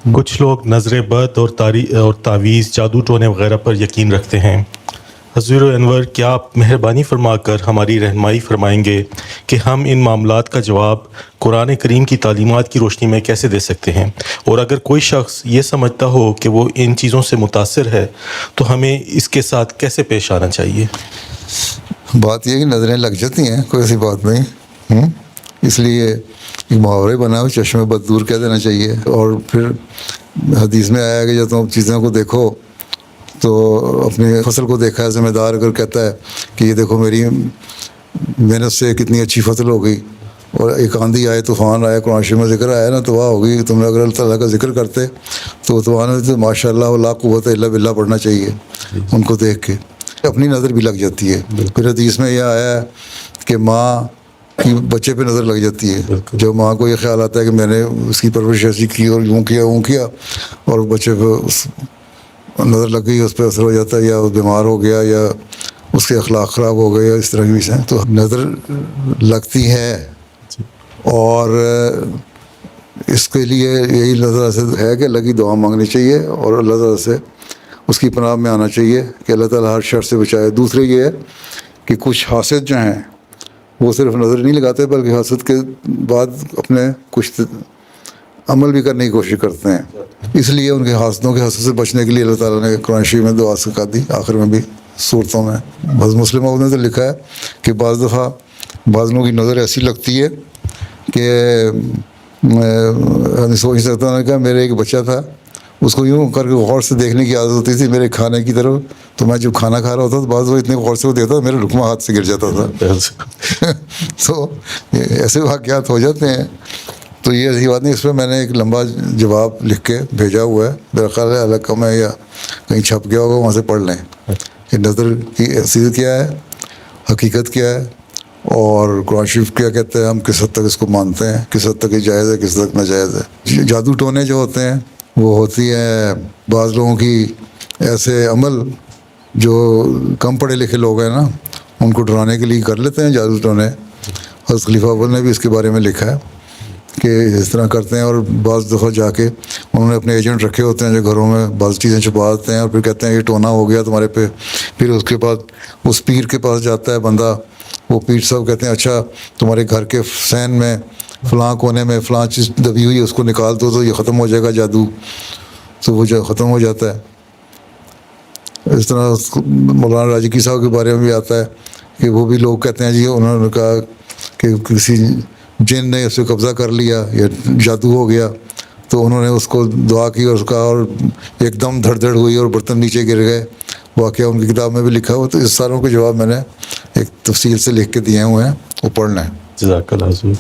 کچھ لوگ نظر بد اور تعویذ، جادو ٹونے وغیرہ پر یقین رکھتے ہیں۔ حضور انور، کیا آپ مہربانی فرما کر ہماری رہنمائی فرمائیں گے کہ ہم ان معاملات کا جواب قرآن کریم کی تعلیمات کی روشنی میں کیسے دے سکتے ہیں؟ اور اگر کوئی شخص یہ سمجھتا ہو کہ وہ ان چیزوں سے متاثر ہے تو ہمیں اس کے ساتھ کیسے پیش آنا چاہیے؟ بات یہ کہ نظریں لگ جاتی ہیں، کوئی ایسی بات نہیں۔ اس لیے ایک محاورے بنا ہو، چشم بد دور کہہ دینا چاہیے۔ اور پھر حدیث میں آیا کہ جب تم چیزوں کو دیکھو تو اپنے فصل کو دیکھا ہے ذمہ دار اگر کہتا ہے کہ یہ دیکھو میری محنت سے کتنی اچھی فصل ہو گئی، اور ایک آندھی آئے، طوفان آئے، قرآن شریف میں ذکر آیا نا، تباہ ہو گئی، تم نے اگر اللہ تعالیٰ کا ذکر کرتے تو طوفان تو ماشاء اللہ لا قوت الا باللہ پڑھنا چاہیے ان کو دیکھ کے۔ اپنی نظر بھی لگ جاتی ہے۔ پھر حدیث میں یہ آیا ہے کہ ماں کی بچے پہ نظر لگ جاتی ہے۔ جب ماں کو یہ خیال آتا ہے کہ میں نے اس کی پرورش ایسی کی اور یوں کیا وہ کیا، اور بچے پہ نظر لگ گئی، اس پہ اثر ہو جاتا ہے، یا وہ بیمار ہو گیا، یا اس کے اخلاق خراب ہو گئے، یا اس طرح کی چیزیں، تو نظر لگتی ہے۔ اور اس کے لیے یہی اللہ تعالیٰ سے ہے کہ اللہ کی دعا مانگنی چاہیے اور اللہ تعالیٰ سے اس کی پناہ میں آنا چاہیے کہ اللہ تعالیٰ ہر شر سے بچائے۔ دوسرے یہ ہے کہ کچھ حاسد جو ہیں وہ صرف نظر نہیں لگاتے بلکہ حسد کے بعد اپنے کچھ عمل بھی کرنے کی کوشش کرتے ہیں۔ اس لیے ان کے حاسدوں کے حسد سے بچنے کے لیے اللہ تعالیٰ نے قرآن شریف میں دعا سکھا دی، آخر میں بھی صورتوں میں۔ بس مسلم نے تو لکھا ہے کہ بعض دفعہ بعض لوگوں کی نظر ایسی لگتی ہے کہ میں سوچ سکتا ہوں کہ میرے ایک بچہ تھا، اس کو یوں کر کے غور سے دیکھنے کی عادت ہوتی تھی میرے کھانے کی طرف، تو میں جب کھانا کھا رہا ہوتا تو بعض وہ اتنے غور سے وہ دیکھتا میرا رکما ہاتھ سے گر جاتا تھا۔ تو ایسے واقعات ہو جاتے ہیں۔ تو یہ ایسی بات نہیں، اس پہ میں نے ایک لمبا جواب لکھ کے بھیجا ہوا ہے، میرا خیال ہے الگ کم ہے یا کہیں چھپ گیا ہوگا، وہاں سے پڑھ لیں کہ نظر کی حیثیت کیا ہے، حقیقت کیا ہے، اور قرآن شریف کیا کہتے ہیں، ہم کس حد تک اس کو مانتے ہیں، کس حد تک یہ جائز ہے، کس حد تک ناجائز ہے۔ جادو ٹونے جو ہوتے ہیں وہ ہوتی ہیں بعض لوگوں کی ایسے عمل جو کم پڑھے لکھے لوگ ہیں نا، ان کو ڈرانے کے لیے کر لیتے ہیں جادو ٹونے۔ حضرت خلیفہ اول نے بھی اس کے بارے میں لکھا ہے کہ اس طرح کرتے ہیں، اور بعض دفعہ جا کے انہوں نے اپنے ایجنٹ رکھے ہوتے ہیں جو گھروں میں بعض چیزیں چھپا دیتے ہیں، اور پھر کہتے ہیں یہ ٹونا ہو گیا تمہارے پہ۔ پھر اس کے بعد اس پیر کے پاس جاتا ہے بندہ، وہ پیر صاحب کہتے ہیں اچھا تمہارے گھر کے سین میں فلاں کونے میں فلاں چیز دبی ہوئی ہے، اس کو نکال دو تو یہ ختم ہو جائے گا جادو، تو وہ ختم ہو جاتا ہے۔ اس طرح مولانا راجکی صاحب کے بارے میں بھی آتا ہے کہ وہ بھی لوگ کہتے ہیں جی انہوں نے کہا کہ کسی جن نے اس پہ قبضہ کر لیا یا جادو ہو گیا، تو انہوں نے اس کو دعا کی اور اس کا، اور ایک دم دھڑ دھڑ ہوئی اور برتن نیچے گر گئے، واقعہ ان کی کتاب میں بھی لکھا ہوا۔ تو اس ساروں کے جواب میں نے ایک تفصیل سے لکھ کے دیے ہوئے ہیں، وہ پڑھنا ہے۔ جزاک اللہ حضور۔